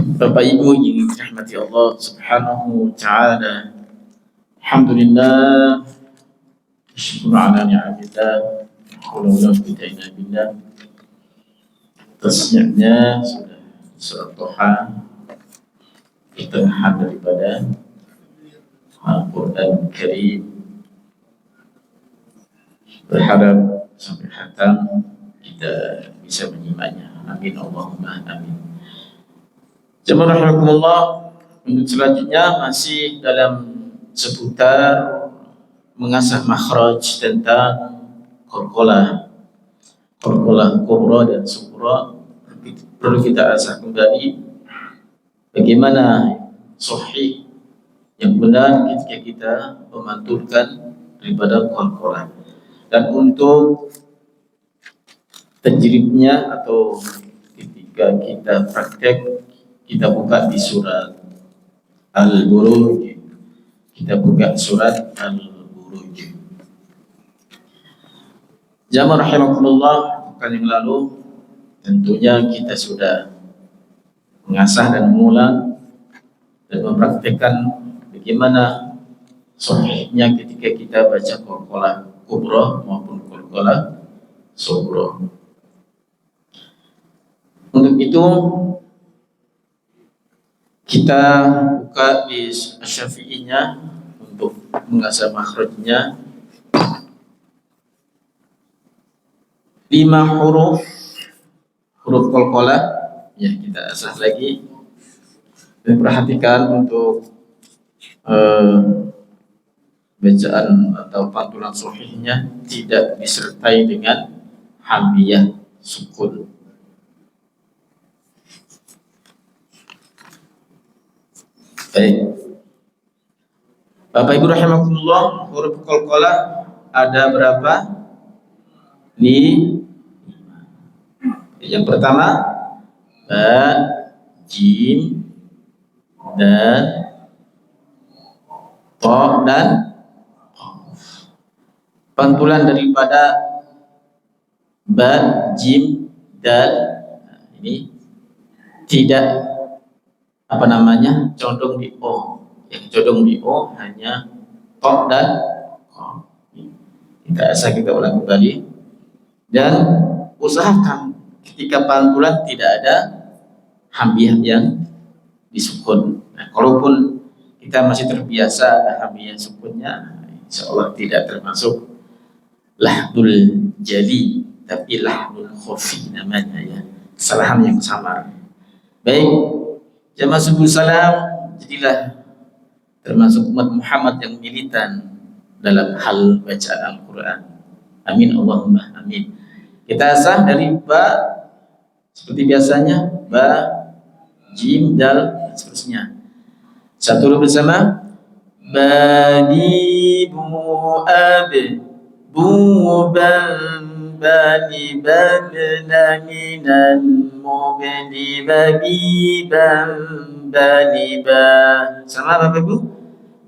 Bapak Ibu yang dirahmati Allah Subhanahu wa taala. Alhamdulillah, syukur ala ni'matillah, haula wala quwwata illa billah. Tasnya sudah surat Toha pertengahan daripada Al-Quran Karim. Berharap sampai khatam kita bisa menyimaknya. Amin Allahumma amin. Jemaah rahimakumullah, untuk selanjutnya masih dalam seputar mengasah makhraj tentang qalqalah kubra dan sughra. Perlu kita asah kembali bagaimana sahih yang benar ketika kita memantulkan daripada qalqalah. Dan untuk tajribnya atau ketika kita praktek, kita buka di surat Al-Buruj. Kita buka surat Al-Buruj. Jamaah rahimakumullah, pekan yang lalu tentunya kita sudah mengasah dan mengulang dan mempraktikkan bagaimana sahihnya ketika kita baca qalqalah kubra maupun qalqalah sughra. Untuk itu kita buka di Syafi'inya untuk mengasah makhrajnya. 5 huruf qalqalah ya, kita asah lagi dan perhatikan untuk bacaan atau pantulan sahihnya tidak disertai dengan hamzah sukun. Baik, Bapak Ibu rahimakumullah, huruf qalqalah ada berapa? Yang pertama ba, jim, dan ta dan qaf. Pantulan daripada ba, jim, dal ini tidak condong di o. Yang condong di o hanya ta dan qaf. Kita ulang kembali dan usahakan ketika pantulan tidak ada hamzah yang disukun. Nah, kalaupun kita masih terbiasa ada hamzah sukunnya, insyaallah tidak termasuk lahdul jali, tapi lahdul khafi namanya ya, kesalahan yang samar. Baik, jamaah subuh salam, jadilah termasuk umat Muhammad yang militan dalam hal bacaan Al-Quran. Amin Allahumma amin. Kita asah dari ba seperti biasanya, ba, jim, dal, dan seterusnya. Satu dulu bersama. Bani bu'ab bu'ban bani babna minan mubni babiban bani ba. Sama Bapak Ibu?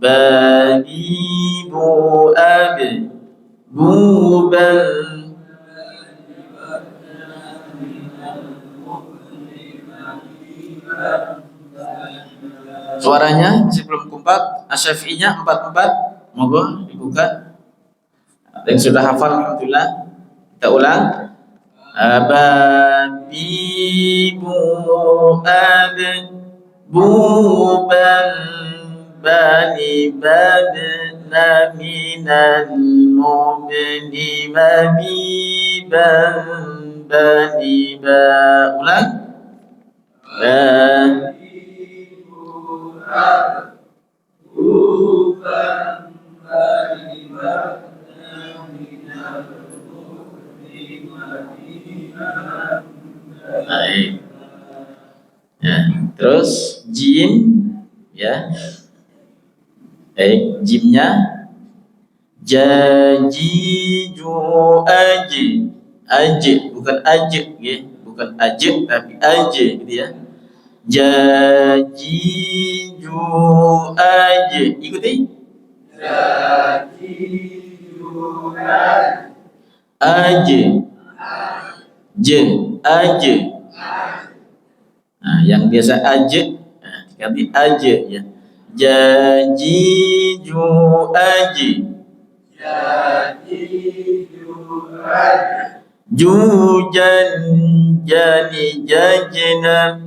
Bani bu'ab bu'ban. Suaranya masih belum kompak. Asy-Syafi'inya 4-4. Monggo dibuka. Yang sudah hafal alhamdulillah. Kita ulang. Ababibu ab buban bani babna minal mubni mabiban bani ba. Ulang. Baik. Ya, terus jim ya. Baik, jimnya jajiju aj bukan aj ya, bukan aj tapi aj gitu ya. Jajiju aj, ikuti. Jajiju aj, j aj. Nah, yang biasa aja, diganti aja ya. Jajiju aji. Jujan jani jajna.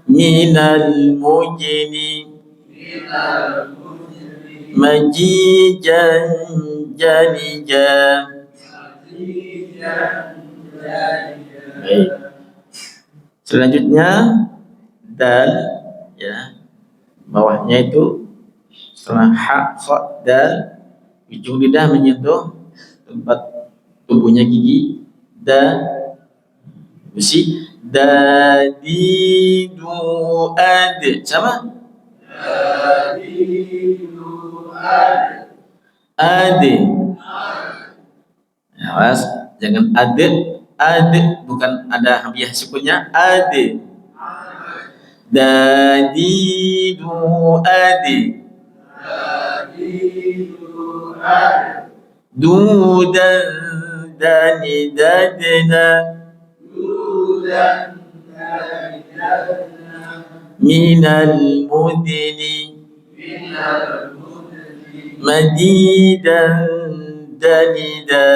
Minal mujni. Majijan janija. Baik. Selanjutnya dal ya. Bawahnya itu setelah ha, kha, dal, ujung lidah menyentuh tempat tumbuhnya gigi da, besi dadidu ad sama ade. Ya, awas, jangan ade bukan ada hamzah sukunnya ade. Dadidu ade. Dudan dani dadna. Minal mudni. Madidan danida.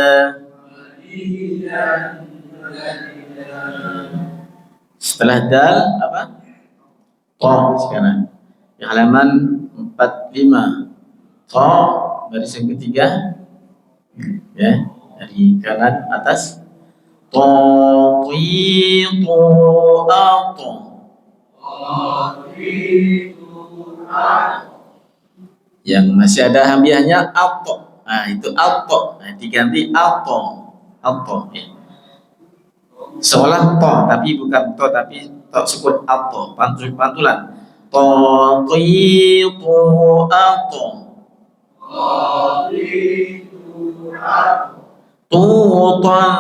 Setelah dal apa? To sekarang. Di halaman 45. To baris yang ketiga. Ya, dari kanan atas. To qitu ato. Yang masih ada hamzahnya ato. Nah, itu ato. Nah, diganti ato. Ato ya. Seolah to tapi bukan to tapi to sukun ato, pantulan. To qitu ato. Tutan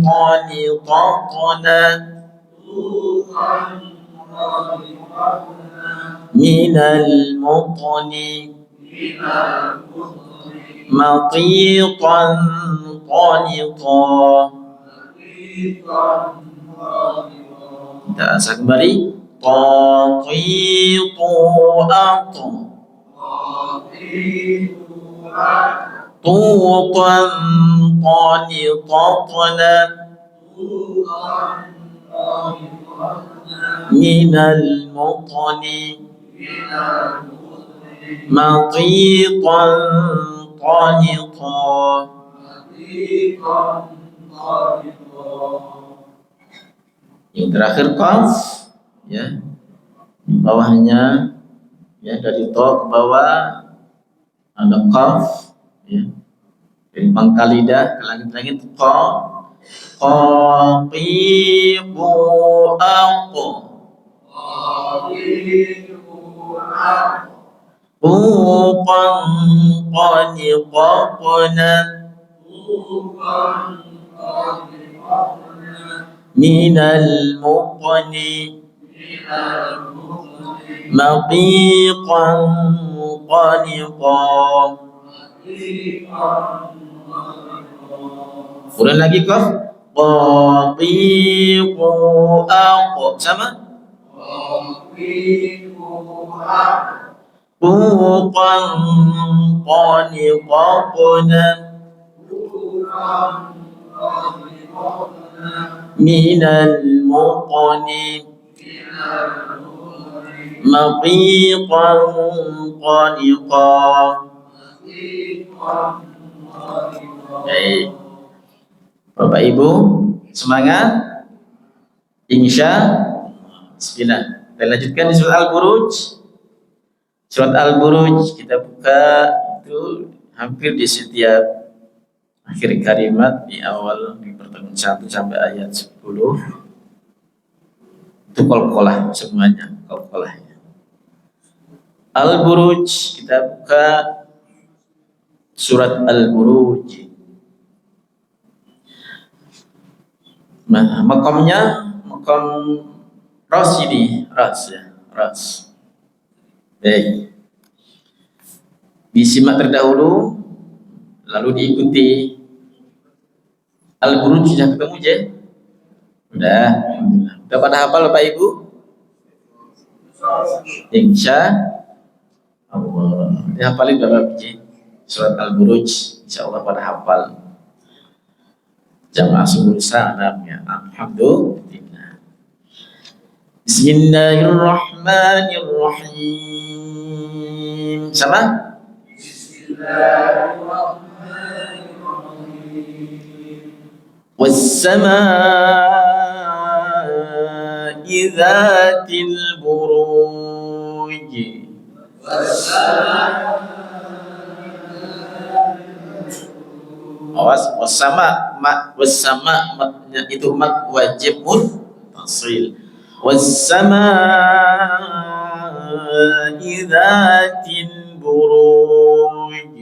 taniqatna. Minal mutni. Matitan qanita. Kita asa kembali. Taqitu ato. Tutan qanitatna. Minal mutni. Matitan qanita. Yang terakhir qaf ya. Bawahnya ya dari to ke bawah ada qaf ya. Dari pangkal lidah ke langit-langit qa qaqiqu aqu. Buqan qaniqaqna. Minal muqni. Maqiqan qaniqa. Ulang lagi qaf. Qaqiqu aqu sama. Buqan qaniqaqna. Minal muqni. Maqiqan qaniqa. Baik. Bapak Ibu semangat. Insya Bismillah. Kita lanjutkan di surat Al-Buruj. Surat Al-Buruj kita buka itu hampir di setiap akhir kalimat di awal di pertemuan 1 sampai ayat 10 itu qalqalah semuanya qalqalah. Al-Buruj kita buka surat Al-Buruj. Nah, makamnya makam ras ini ras ya ras. Baik. Disimak terdahulu lalu diikuti Al-Buruj sudah ketemu je? Udah. Udah pada hafal Bapak Ibu? Insya Allah. Dihafalin Bapak biji surat Al-Buruj, insya Allah pada hafal. Jamaah subuh salamnya. Alhamdulillah. Bismillahirrahmanirrahim. Sama? Bismillahirrahmanirrahim. Was-samaa'i dzatil buruj. Awas, wasama itu mat wajib muttasil. Wassama idzatil buruj.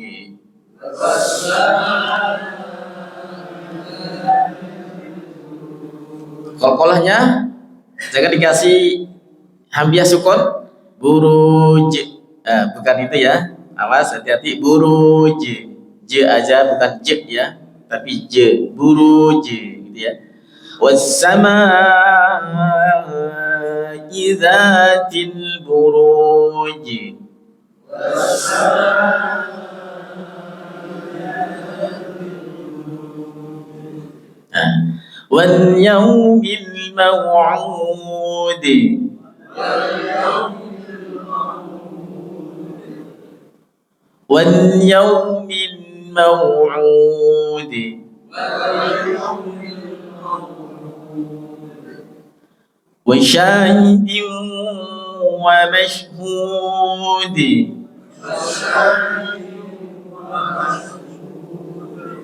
Qalqalahnya jangan dikasih hamzah sukun buruj. Bukan itu ya. Awas, hati-hati, buruj. J aja, bukan j ya, tapi j, buruj gitu ya. Wassamaa'i dzatil buruj. Wal yaumil maw'ud. Wal yaumil موعود وشاهد ومشهود.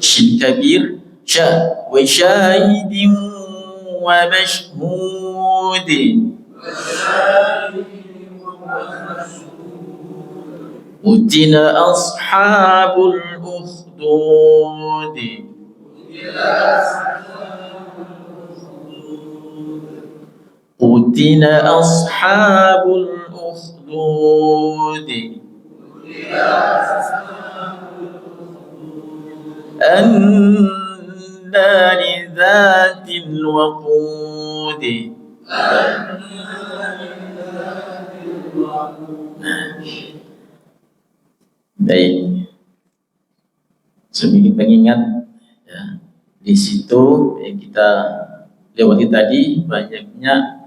شين كبير شا وشاهد ومشهود. قتل أصحاب الأخدود. قتل أصحاب الأخدود النار ذات الوقود. Baik, sedikit pengingat ya, di situ kita lewati tadi banyaknya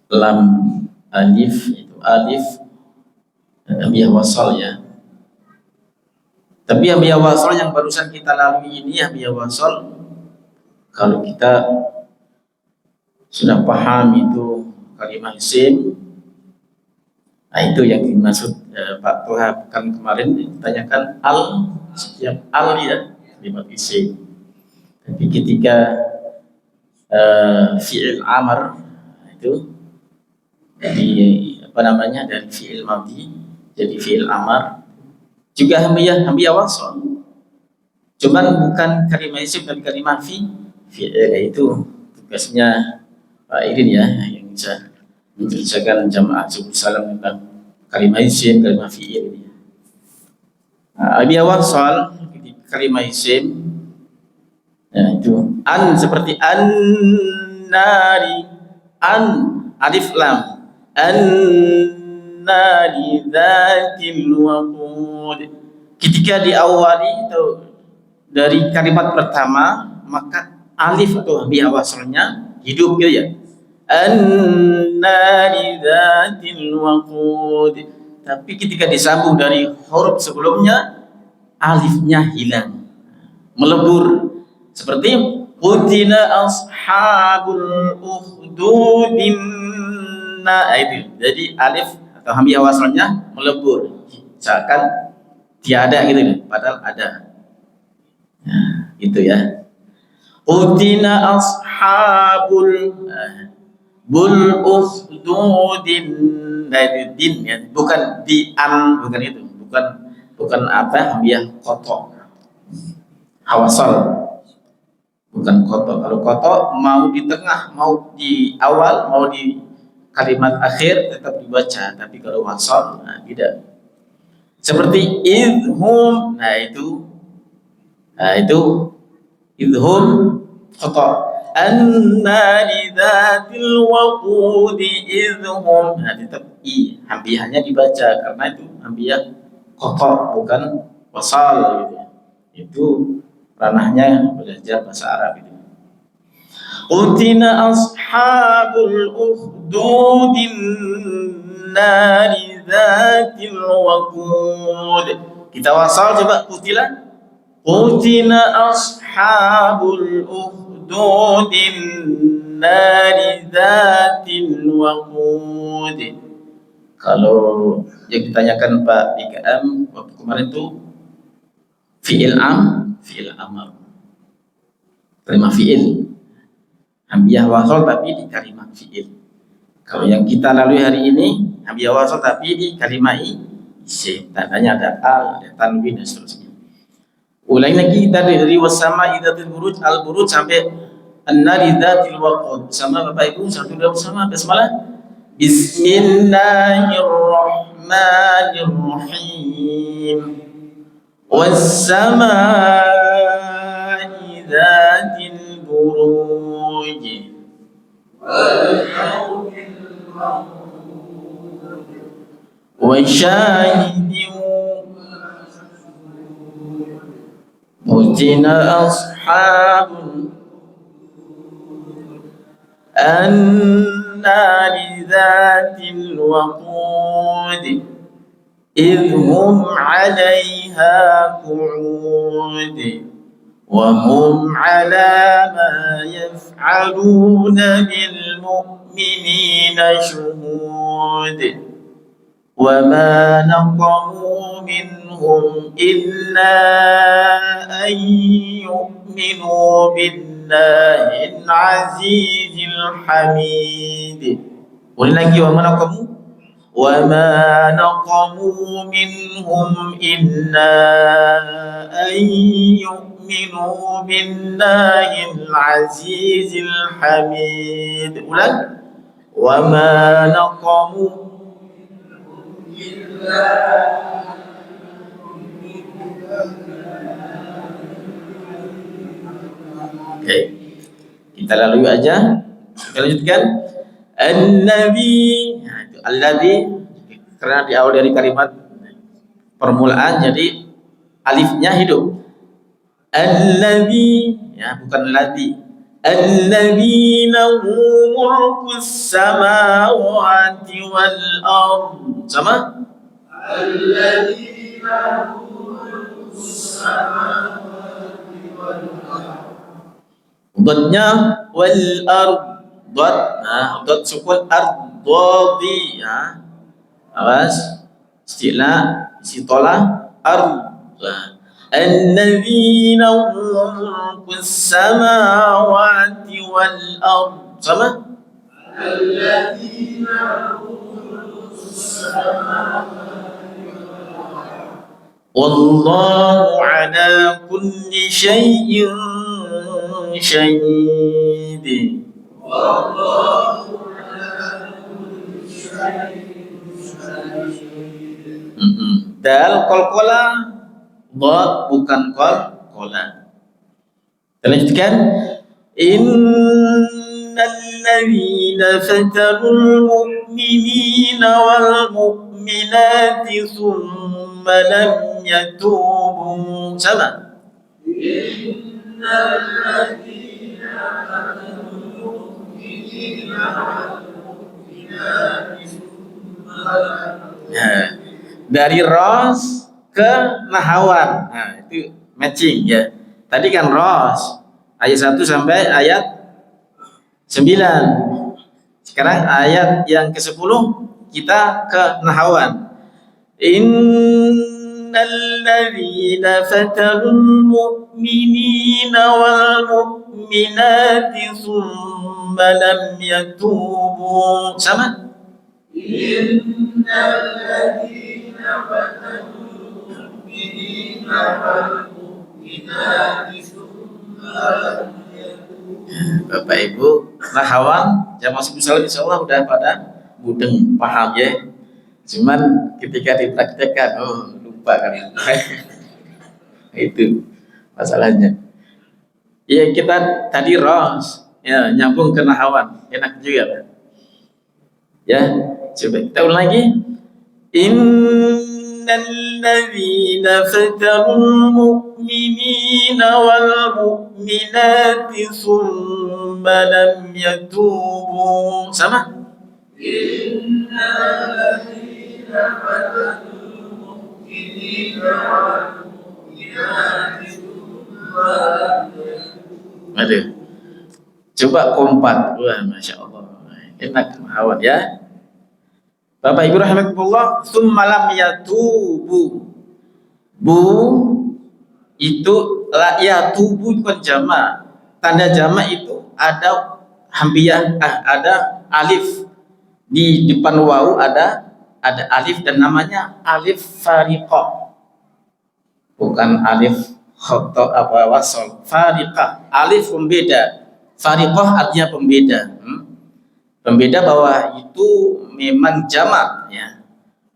lam, alif, itu alif hamzah wasal ya. Tapi hamzah wasal yang barusan kita lalui ini hamzah wasal, kalau kita sudah paham itu kalimat isim, nah itu yang dimaksud Pak Toha kan kemarin ditanyakan al, setiap al ya kalimat isim. Tapi ketika fi'il amar itu jadi apa namanya, dari fi'il madhi jadi fi'il amar juga hamzah wasal. Cuman bukan kalimat isim tapi kalimat fi'il, itu tugasnya Pak Irin ya yang bisa mengerjakan jamaah subuh salam tentang kalimat isim, kalimat fi'il ini. Hamzah wasal kalimat isim, ya itu an, seperti an nari, an alif lam, an nari dzatil waqud. Ketika diawali itu dari kalimat pertama, maka alif atau hamzah wasalnya hidup gitu ya. An-nari dzatil waqud. Tapi ketika disambung dari huruf sebelumnya, alifnya hilang, melebur. Seperti qutila ashabul ukhdudin. Nah, itu. Jadi alif atau hamzah wasalnya melebur, seakan tiada gitu, padahal ada. Nah, itu ya. Qutila ashabul bul ukhdudin. Nah, itu din ya, bukan di an, bukan itu, bukan apa hamzah kotok hawasal, bukan kotok. Kalau kotok mau di tengah, mau di awal, mau di kalimat akhir tetap dibaca, tapi kalau wasal nah tidak. Seperti idhum, nah itu idhum khata annari dzatil waqudi idhum. Nah, tetap i hambiahnya dibaca karena itu hambiah khata bukan wasal gitu ya. Itu ranahnya belajar bahasa Arab itu. Utina ashabul ukhdudin nari dzatil waqud. Kita wasal coba kutilan. Qutina ashabul ukhdudin nari dzatil waqud. Kalau yang ditanyakan Pak BKM waktu kemarin itu fi'il amar. Kalimat fi'il. Hambiah wasal tapi di kalimat fi'il. Kalau yang kita lalui hari ini hambiah wasal tapi di kalimat isim. Tandanya ada al, ada tanwin dan seterusnya. Ulangi lagi dari wasama idzatil buruj al buruj sampai an-nari dzatil waqud. Sama Bapak Ibu satu dua bersama basmalah. Bismillahirrahmanirrahim. Was-samaa'i dzatil buruj. Wa syahidin Utina ashabul annari dzatil waqud idhum 'alaiha qu'ud wa hum 'ala ma yaf'aluna bil mu'minina shuhud wa ma naqamu minhum illa an yu'minu billahil azizil hamid. Ulangi lagi wa ma naqamu minhum illa an yu'minu billahil azizil hamid. Ulang. Wa ma naqamu Oke, kita lalui aja. Kita lanjutkan. An-nabi, nah, itu alladzi karena di awal dari kalimat permulaan jadi alifnya hidup. Alladzi, ya bukan ladzi. Alladzi lahu mulkus samawati wal ardh. Sama? Alladzi lahu mulkus samawati wal ardh. Dotnya wal ardh. Dot, nah, dot sukun ardhadi ya. Awas. Istilah isitola ardh. Alladzina mulkus samawati wal ardh. Sama? Alladzina mulkus samawati wal ardh. Wallahu ala kulli syai'in syahid. Wallahu ala kulli syai'in syahid. Dal qalqala Dot bukan kola. Kita lanjutkan. Innal ladzina fatanul mu'minina wal mu'minati thumma lam yatubu. Sama. Innal ladzina fatanul mu'minina wal mu'minati thumma lam yatubu. Dari ras ke nahawan. Nah, itu matching ya. Tadi kan ros ayat 1 sampai ayat 9. Sekarang ayat yang ke-10 kita ke nahawan. Innal ladzina fatanul mu'minina wal mu'minati thumma lam yatubu. Sama? Innal ladzina fatanul Bapak Ibu nahawan yang masuk misalnya insya Allah udah pada mudeng paham ya. Cuman ketika dipraktekkan lupa kan. Itu masalahnya. Ya kita tadi ros, ya nyambung ke nahawan, enak juga kan? Ya, coba kita ulang lagi. Innal ladzina fatanul mu'minina wal mu'minati tsumma lam yatubu. Sama? Innal ladzina fatanul mu'minina wal mu'minati tsumma lam yatubu. Aduh. Coba kompak. Wah, Masya Allah. Enak hawan ya. Bapak Ibu rahimakumullah, tsumma lam yatubu. Bu itu yatubu bukan jamak. Tanda jamak itu ada hambiyah, ada alif di depan wawu, ada alif dan namanya alif fariqah. Bukan alif khoto apa wasol. Fariqah, alif pembeda. Fariqah artinya pembeda. Pembeda bahwa itu memang jamak ya.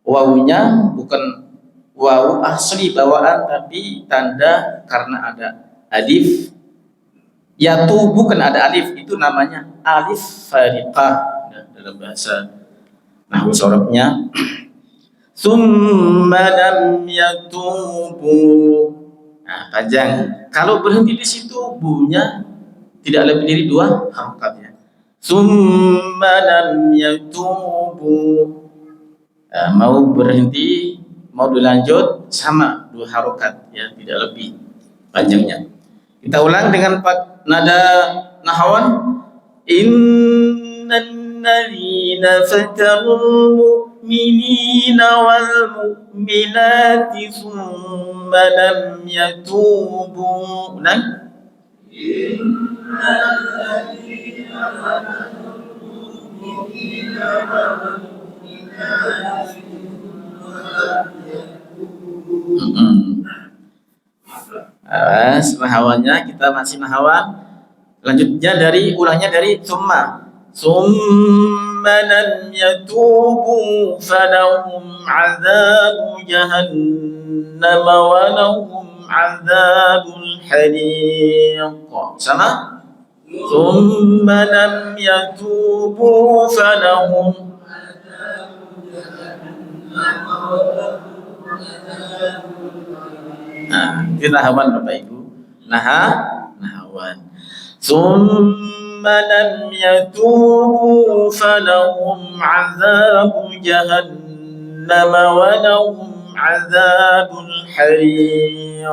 Wawunya bukan wawu asli bawaan tapi tanda karena ada alif. Yatu bukan ada alif, itu namanya alif fariqah ya, dalam bahasa nahwu sorobnya. Summa lam yatubu. Nah, panjang. Kalau berhenti di situ bunya tidak lebih dari 2 harokat ya. Summa lam yatubu. Nah, mau berhenti, mau dilanjut sama 2 harokat ya, tidak lebih panjangnya. Kita ulang dengan nada nahawan. Innal ladzina fatanul mu'minina wal mu'minati tsumma lam yatubu. Nah, innal ladzina fatanul mu'minina wal mu'minati tsumma lam yatubu. Nahawannya kita masih nahawan. Lanjutnya ulangnya dari summa lam yatubu falahum azabu jahannam wa lahum azabul hariq. Sama? Summa lam yatubu falahum azabu jahannam wa lahum azabul hariq. Nah, itu nahawan Bapak Ibu. Nahawan. Summa lam yatubu falahum azabu jahannam wa lahum azabul hariq.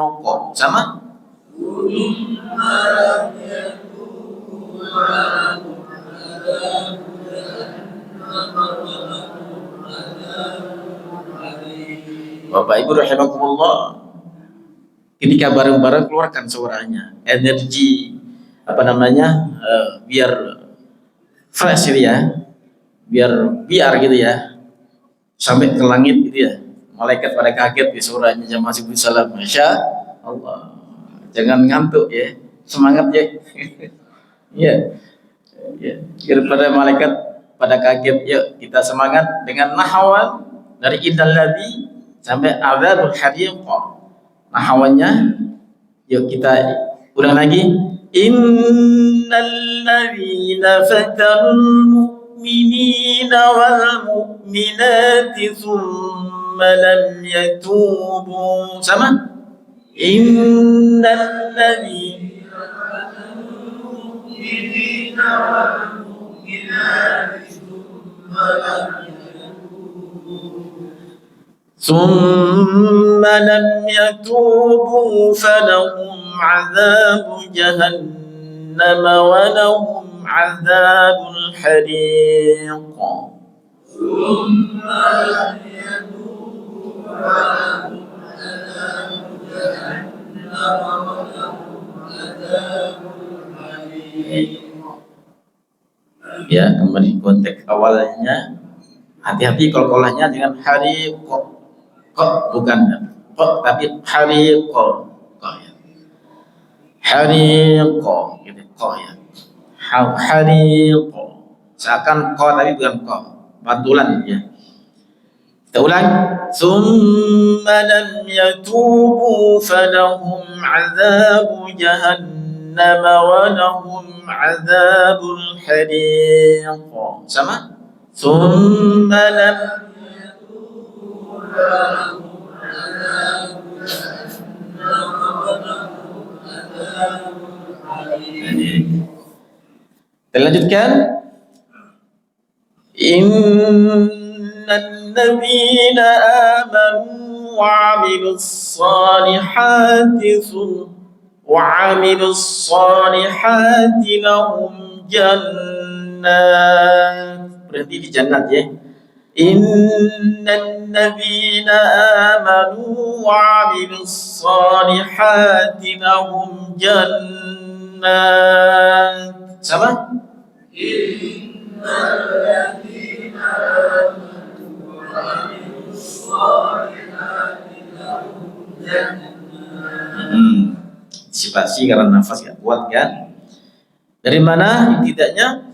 Sama? Summa lam yatubu falahum azabu jahannam wa lahum azabul hariq. Bapak Ibu rahimakumullah, ketika bareng-bareng keluarkan suaranya, energi biar fresh gitu ya, biar gitu ya, sampai ke langit gitu ya. Malaikat pada kaget di suaranya jamaah Subuh Salam. Masya Allah, jangan ngantuk ya, semangat ya. Ya, biar pada malaikat pada kaget. Yuk kita semangat dengan nahawan dari innal ladzi sampai adzabul hariq. Nahawannya yuk kita ulang lagi. Innal ladzina fatanul mu'minina wal mu'minati tsumma lam yatubu. Sama? Innal ladzina fatanul mu'minina wal mu'minati tsumma lam ثم لم يتوبوا فلهم عذاب جهنم ولهم عذاب الحريق. ثم لم يتوبوا فلهم عذاب جهنم ولهم عذاب الحريق. Ya, kembali konteks awalnya, hati-hati kolkolahnya dengan hariq. Kok bukan kok tapi hariq ya. Hariq gitu kok ya. Hariq. Seakan kok tapi bukan kok. Bantulan ya. Kita ulang. Summa lam yatubu falahum azabu jahannam جهنم ولهم عذاب الحريق. Sama? ثم لم kita lanjutkan. Innal ladzina amanu wa 'amilus salihati lahum jannat. Berhenti di jannat ya. Innal ladzina amanu wa 'amilus salihati lahum jannat. Sama? Innal ladzina amanu wa 'amilus salihati lahum jannat. Sifasi karena nafas gak kuat kan? Dari mana tidaknya?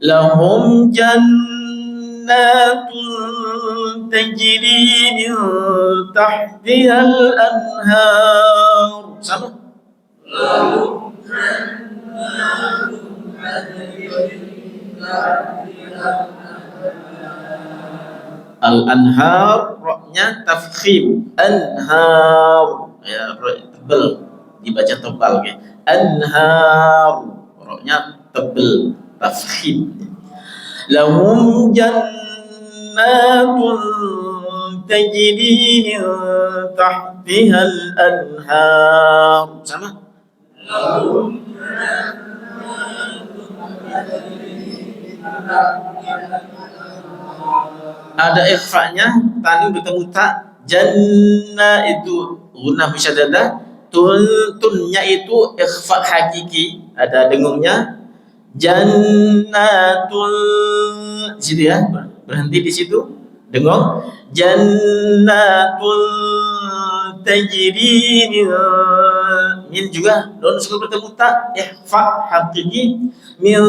Lahum jannatun tajri min tahtihal anhar. Sama? Lahum jannatun tajri min tahtihal anhar. Al-anhar roknya tafkhim. Anhar ya, tebal, dibaca tebal ya. Anhar roknya tebal, tafkhim. Lahum jannatun tajri min tahtihal anhar. Sama? Lahum jannatun tajri min tahtihal anhar. Ada ikhfa'nya, tadi bertemu tak. Jannah itu gunnah musyaddadah, tunnya itu ikhfa' hakiki, ada dengungnya. Jannatul, situ ya, berhenti di situ, dengung. Jannatul tajri min juga don suka bertemu tak, ikhfa' hakiki, min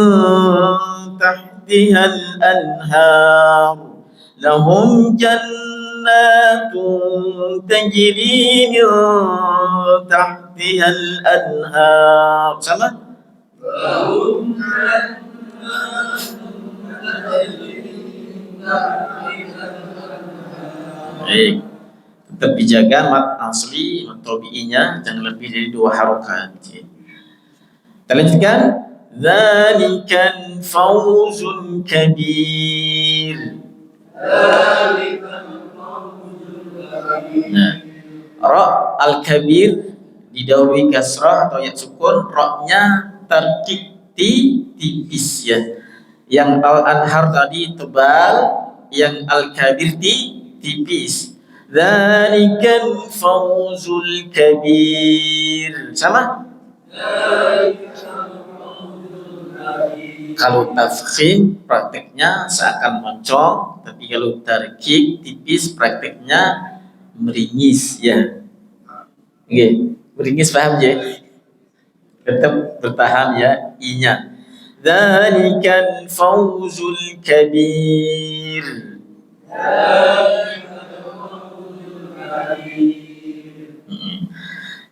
tahtihal anhar. Lahum jannatun tajri min tahtihal anhar. Sama? Lahum jannatun tajri min tahtihal anhar. Baik, tetap dijaga mat asli, mat tabi'inya jangan lebih dari 2 harokat. Kita lanjutkan. Dzalikal fawzul kabir. Nah, ra al-kabir didahului kasrah atau ya sukun, ra-nya terkik tipis ya. Yang al-anhar tadi tebal, yang al-kabir tipis. Dzalikal fawzul kabir. Sama? Kalau tafkhim prakteknya seakan moncong, tapi kalau tarkik tipis prakteknya meringis ya. Oke, meringis paham ya? Tetap bertahan ya i-nya. Dzalikal fawzul kabir.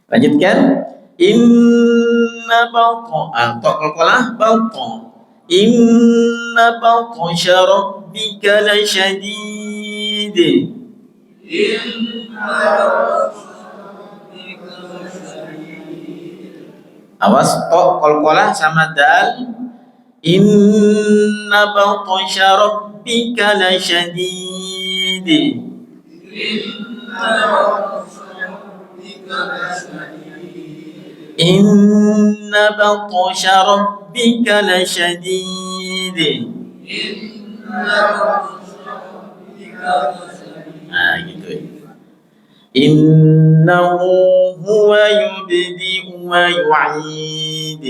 Lanjutkan. Inna baqa'a qalqalah baqa'a. Inna batsha rabbika lasyadid. Awas to qalqalah sama dal. Inna batsha rabbika lasyadid. Inna batsha rabbika lasyadid. Nah gitu ya. Innahu huwa yubdi'u wa yu'id.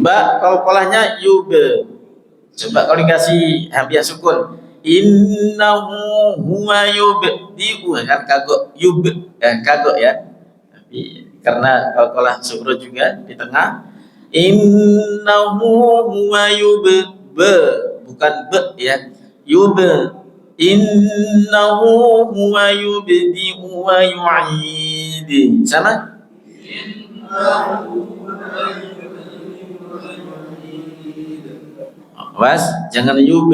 Ba qalqalahnya yub. Coba kalau dikasih hamzah sukun. Innahu huwa yubdi'u, kan kagok yub, kagok ya. Tapi karena qalqalah sughra juga di tengah. Innahu huwa yub, bukan be ya. Yub Innahu huwa yubdi'u wa yu'id. Sama? Awas, jangan yub.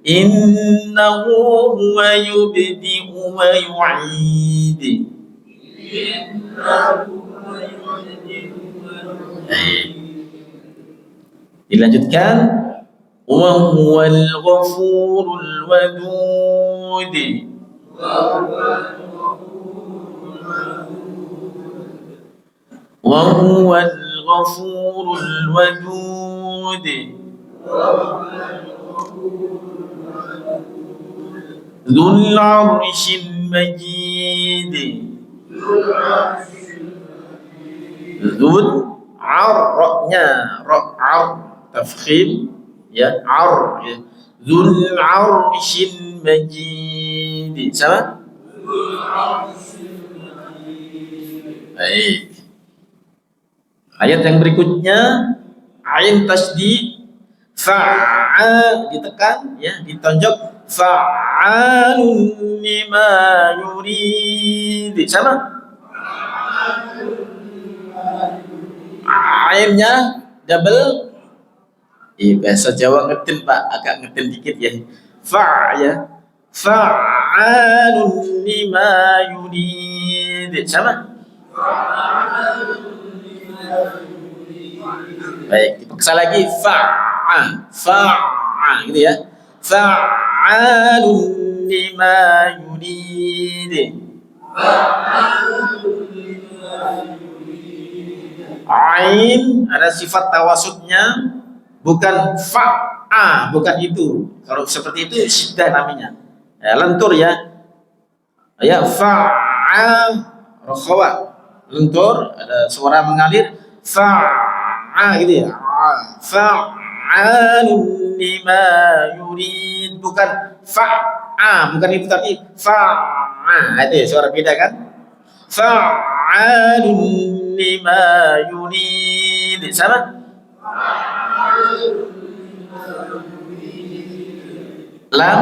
Innahu huwa yubdi'u wa yu'id. Dilanjutkan, wa huwal ghafurul wadud. Wa huwal ghafurul wadud. Dzul 'arsyil majid. Dzul ar-nya ar tafkhim ya ar ya. Dzul 'arsyil majid. Sama? Baik. Ayat yang berikutnya ain tasdid fa'a ditekan ya, ditonjok fa'alun lima yurid. Sama? Ainnya double. Bahasa Jawa ngetin Pak, agak ngetin dikit ya. Fa ya. Fa'alun lima yurid. Sama? Baik, dipaksa lagi fa'a gitu ya. Fa'alun lima yurid. Ain ada sifat tawasudnya, bukan fa'a, bukan itu. Kalau seperti itu syiddah namanya. Ya, lentur ya. Ya fa'a rakhawa. Lentur, ada suara mengalir fa'a gitu ya. Fa'alun lima yurid, bukan fa'a, bukan itu tapi fa'a. Itu ya, suara beda kan? Fa'alun lima yurid. Sama? Lam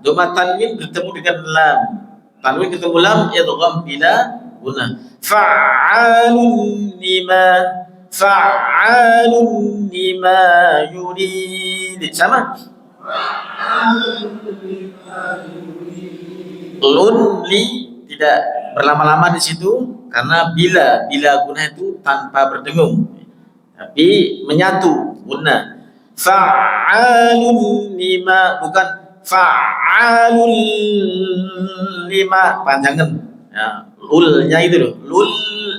doma tanwin bertemu dengan lam. Tanwin ketemu lam idgham bila gunnah. Fa'alun lima yurid. Sama? Lunli tidak berlama-lama di situ karena bila gunnah itu tanpa berdengung, tapi menyatu gunnah. Fa'alun lima, bukan fa'alun lima panjangan ya, lulnya itu loh, lul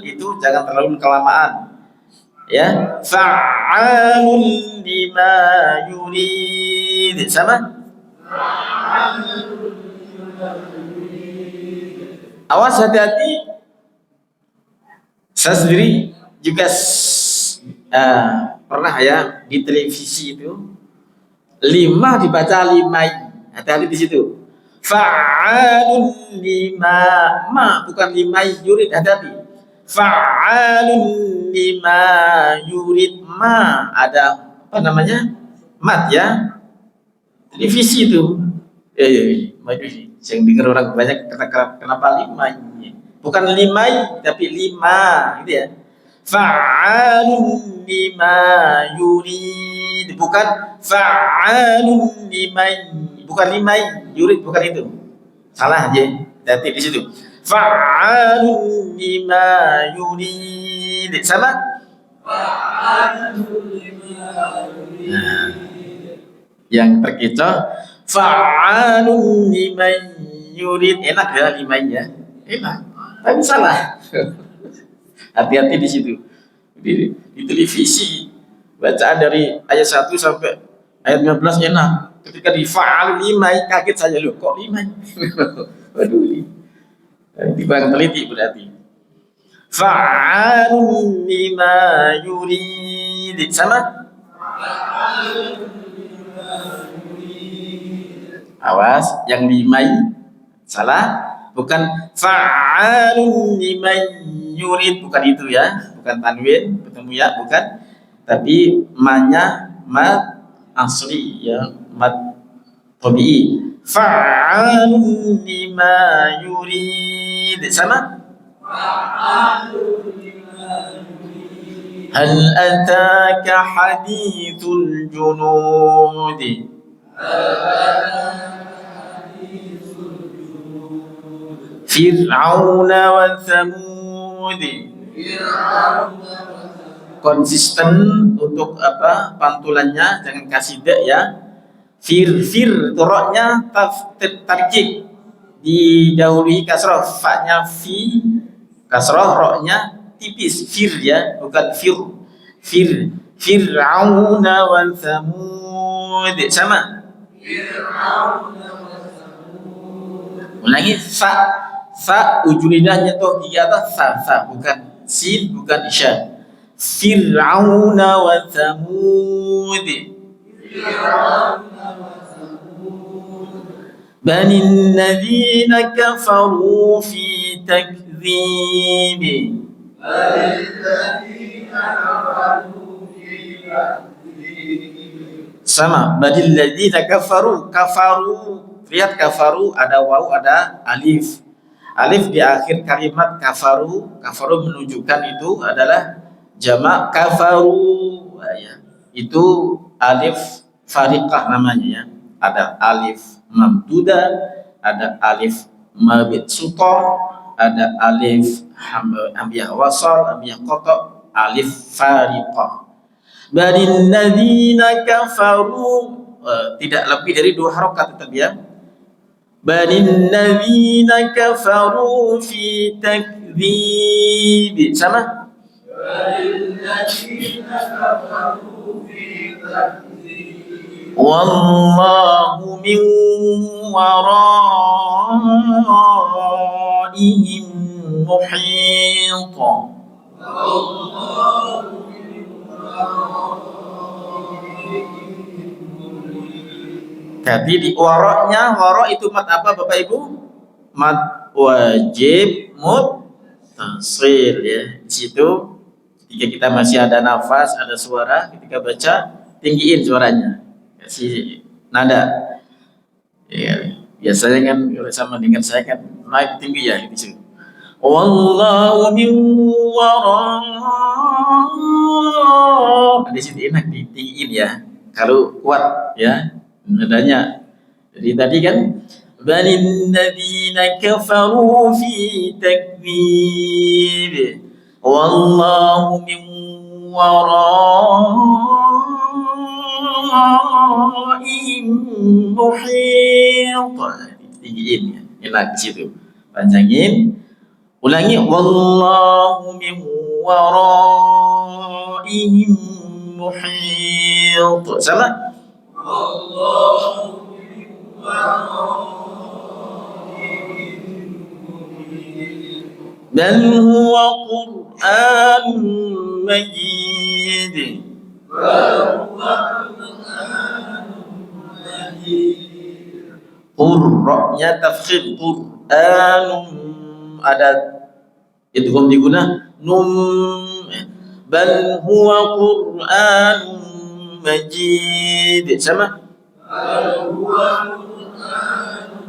itu jangan terlalu kelamaan ya. Fa'alun lima yurid. Sama? Awas, hati-hati. Saya sendiri juga pernah ya di televisi itu 5 dibaca 5. Hati-hati di situ. Fa'alun lima, ma bukan 5 yurid, hati-hati. Fa'alun lima yurid, ma ada apa namanya? Mat ya. Televisi itu. Yang dengar orang banyak kenapa 5? Bukan 5 tapi 5 gitu ya. Fa'alun lima yurid, bukan fa'alun liman, bukan liman yurid, bukan itu. Salah aja. Nanti di situ. Fa'alun lima yurid. Sama? Nah, yang terkecoh fa'alun liman yurid. Enak ya limannya. Enak. Tapi salah. Hati-hati di situ. Di televisi bacaan dari ayat 1 sampai ayat 15 enak. Ketika di fa'al 5 kaget saja, loh kok 5? Waduh. Dibang teliti berarti. Fa'alun lima yurid. Sama? Awas, yang 5 salah. Bukan fa'alun liman yurid, bukan itu ya, bukan tanwin ketemu ya, bukan, tapi manya mat asli ya, mat tabi'i. Fa'alun lima yurid. Sama? Hal ataka hadithul junud. Fir'aun wa Thamud. Konsisten untuk apa pantulannya, jangan kasih d ya. Fir turoknya tarkib didahului kasroh, fa-nya fi kasroh, roknya tipis, fir ya, bukan fir. Fir'aun wa Thamud. Sama? Ulangi, fa ujung lidahnya tuh di atas, fa bukan sin, bukan isya. Fir'aun wa Thamud. Bani alladzina kafaru fi takdzib. Sama, bani alladzina kafaru. Lihat kafaru ada waw, ada alif. Alif di akhir kalimat kafaru menunjukkan itu adalah jamak kafaru ya. Itu alif fariqah namanya ya. Ada alif mamduda, ada alif mabit suto, ada alif hamzah wasal, hamzah qata, alif fariqah. Balil ladzina kafaru, tidak lebih dari 2 harokat tetap ya. Balil ladzina kafaru fi takdzib. Sama? Balil ladzina kafaru fi takdzib. Wallahu min waraihim muhit. Jadi di waroknya, warok itu mat apa Bapak Ibu? Mat wajib muttasil ya. Di situ ketika kita masih ada nafas, ada suara, ketika baca tinggiin suaranya, kasih nada. Ya, biasanya kan kalau sama dengan saya kan naik tinggi ya di situ. Wallahu min wara. Di sini enak ditinggiin ya. Kalau kuat ya nadanya. Jadi tadi kan balil ladzina kafaru fi takdzib. Wallahu min waraihim muhit. Tinggiin ya. Enak di situ. Panjangin. Ulangi, wallahu min waraihim muhit. Sama? Wallahu min waraihim muhit. Bal huwa Qur'anun majid. Qur'nya tafkhim, Qur'anun ada idgham diguna num. Bal huwa Qur'anun majid. Sama? Bal huwa Qur'anun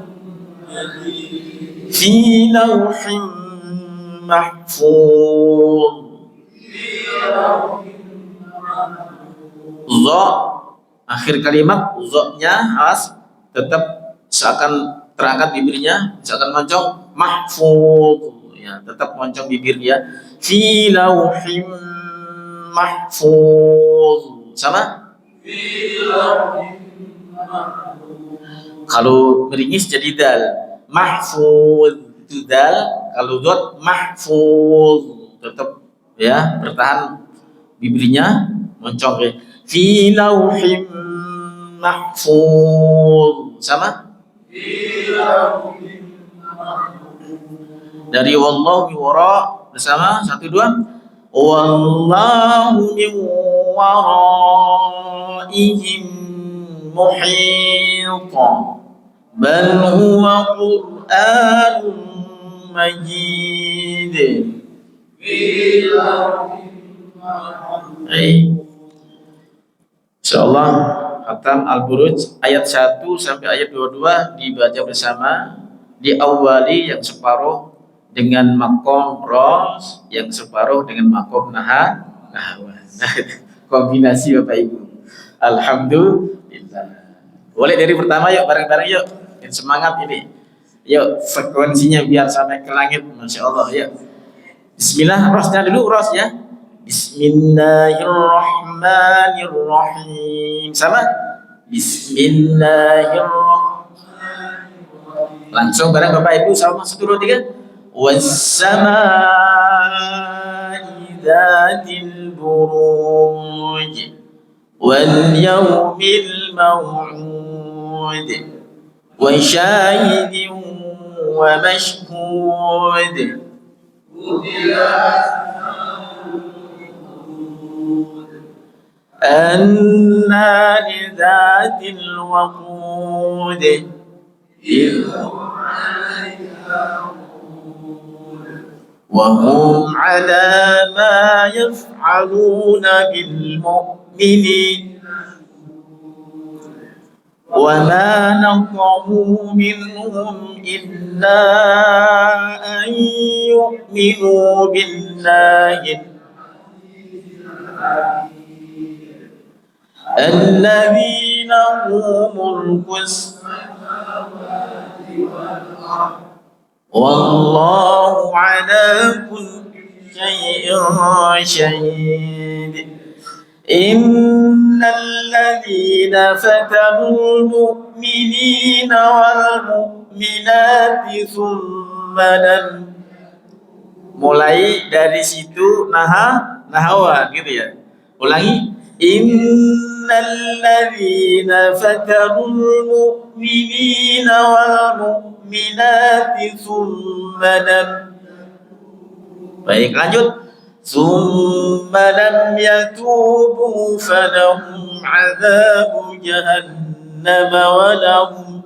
majid fi lawhin mahfuz. Dha akhir kalimat dha-nya as tetap seakan terangkat bibirnya, seakan moncong, mahfuz ya, tetap moncong bibirnya. Fi lauhim mahfuz. Sama? Fi lauhim mahfuz. Kalau meringis jadi dal, mahfuz itu dal. Kalau dot mahfuz, tetap ya bertahan bibirnya, moncong ya. Fi lauhim mahfuz. Sama? Dari wallahu min wara bersama 1 2. Wallahu min waraihim muhit. Bal huwa Qur'anun majid. Insyaallah Khatam Al-Buruj ayat 1 sampai ayat 22 dibaca bersama, diawali yang separuh dengan makom ros, yang separuh dengan makom nahawan. Kombinasi Bapak Ibu. Alhamdulillah. Boleh dari pertama yuk, bareng-bareng yuk. Dan semangat ini. Yuk, frekuensinya biar sampai ke langit, Masya Allah. Yuk. Bismillah, rosnya dulu, ros ya. Bismillahirrahmanirrahim. Sama? Bismillahirrahmanirrahim. Langsung bareng Bapak Ibu sama 1 2 3. Wassama'i dzatil buruj wal yawmil maw'ud wa syahidin wa mashhud. النار ذات الوقود وهم على ما يفعلون بالمؤمنين وما نقموا منهم إلا أن يؤمنوا بالله الذي له ملك السماوات والأرض والله على كل شيء شهيد. إن الذين فتنوا المؤمنين والمؤمنات ثم لم, mulai dari situ nahawa gitu ya. Ulangi. Innal ladzina fatanul mu'minina wal mu'minati thumma lam, baik lanjut, thumma lam yatubu falahum adzabu jahannam wa lahum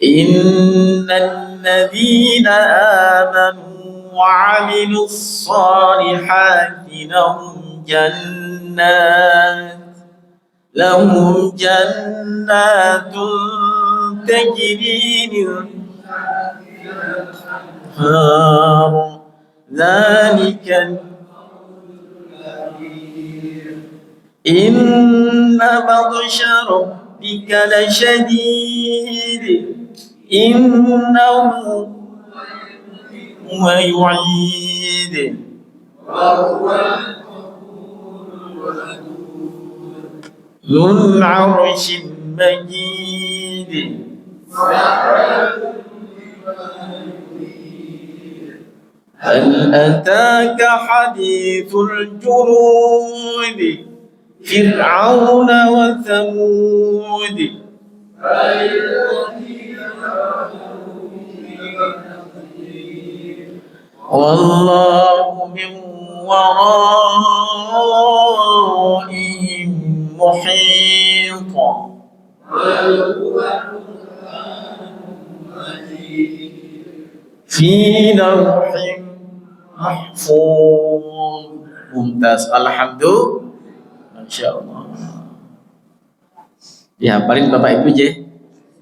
innal ladzina amanu وعملوا الصالحات لهم جنات تجري من الأنهار ذلك إن بطش ربك لشديد إنه ويعيد ذو العرش المجيد. هل أتاك حديث الجنود فرعون وثمود والله من ورائهم محيط في لوح محفوظ. Mumtaz, alhamdulillah, Masya Allah. Dihafalin Bapak Ibu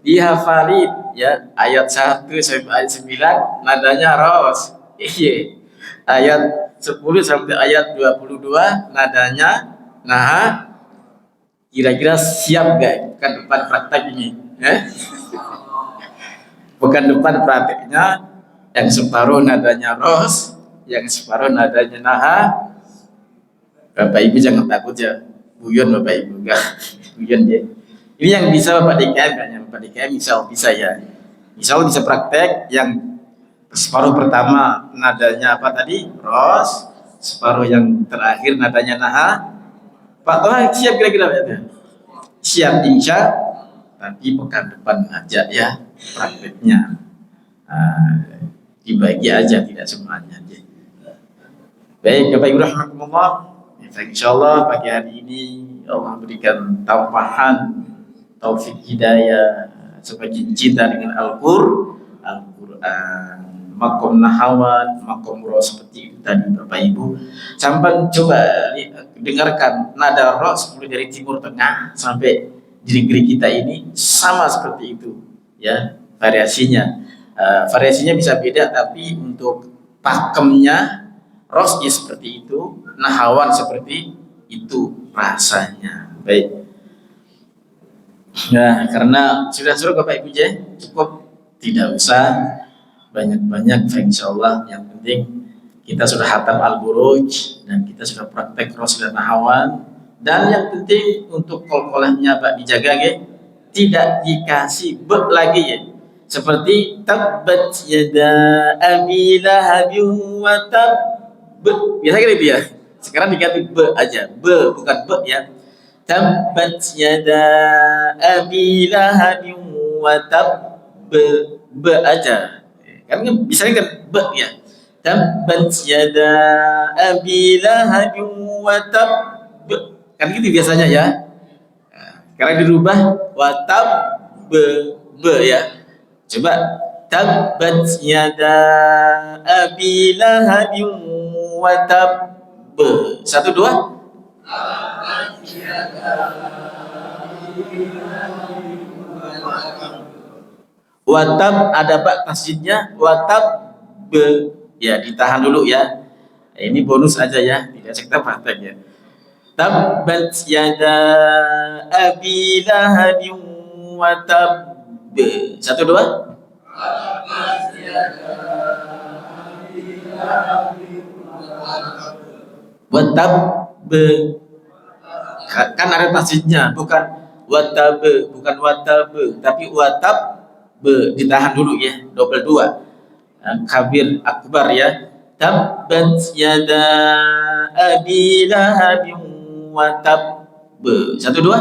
dihafalin ya, ayat 1 sampai ayat 9 nadanya ros. Iya. Ayat 10 sampai ayat 22 nadanya nah. Kira-kira siap gak? Bukan depan praktek ini bukan depan prakteknya, yang separuh nadanya ros, yang separuh nadanya naha. Bapak Ibu jangan takut ya, guyon Bapak Ibu, enggak guyon ya. Ini yang bisa Bapak DKM kan, yang Bapak DKM bisa ya. Insya Allah bisa praktek yang separuh pertama nadanya apa tadi? Ros. Separuh yang terakhir nadanya naha. Pak Toha siap kira-kira ya? Siap insya, tapi pekan depan aja ya prakteknya. Dibagi aja, tidak semuanya aja. Baik, Bapak Ibu rahmatullah. Insya Allah pagi hari ini Allah berikan tampahan taufik hidayah semakin cinta dengan Al-Quran. makom nahawan, makom ro seperti itu tadi Bapak Ibu. Sampai coba dengarkan nada ro mulai dari timur tengah sampai di negeri kita ini sama seperti itu ya variasinya. Variasinya bisa beda tapi untuk pakemnya ros ya seperti itu, nahawan seperti itu rasanya. Baik. Nah, karena sudah suruh Bapak Ibu ya, cukup, tidak usah banyak-banyak, insya Allah. Yang penting kita sudah hatam al-buruj dan kita sudah praktek ros dan nahawan. Dan yang penting untuk kol-kolahnya Pak dijaga ya, tidak dikasih be lagi ya. Seperti tabbat yada abi lahabin wa tab. Biasa gitu ya. Sekarang diganti be aja, be bukan be ya. Tabbat yada abi lahabin wa tab, be aja. Kan bisa kan be ya. Tabbat yada abi lahabin wa tab, kan gitu biasanya ya. Sekarang dirubah wa tab be ya. Coba tabbat yada abi lahabin wa tab. Satu dua. Watab ada bak tasjidnya, watab be ya, ditahan dulu ya. Ini bonus aja ya, tidak kita praktek ya. Tabbat yada abi lahabin wa tab. Satu dua. Watab be, kan ada tasjidnya, bukan watab, bukan watab, tapi watab be, ditahan dulu ya, double dua. Kabir akbar ya. Tabbat yada abi lahabin wa tab. Satu dua.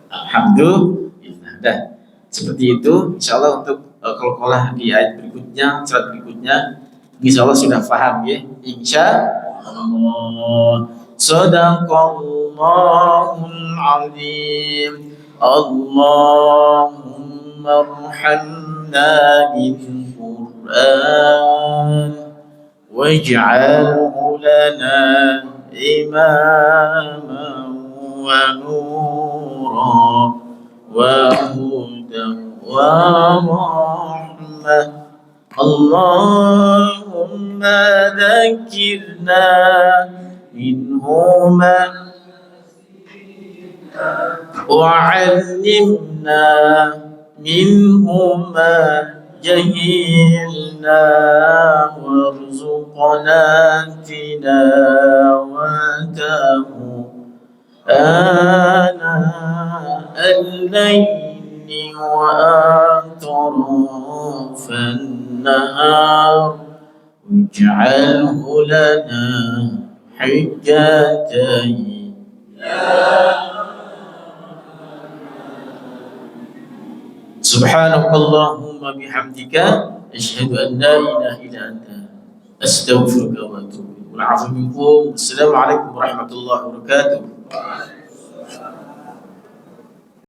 Alhamdulillah. Dah. Seperti itu, insyaallah untuk qalqalah di ayat berikutnya, surat berikutnya, insyaallah sudah paham ya. Insyaallah. Sadaqallahul azim. Allahumma arhamna bil Qur'an waj'alhu lana imaman wa nuran wa hudan wa rahmah. Allahumma dzakirna minhuma wa'allimna minhuma jahilna warzuqna tilawatahu ana al-layli wa atrafan nahar waj'alhu lana hujjatan Subhanakallahumma bihamdika asyhadu an la ilaha illa anta astaghfiruka wa atubu ilaik. Assalamualaikum warahmatullahi wabarakatuh.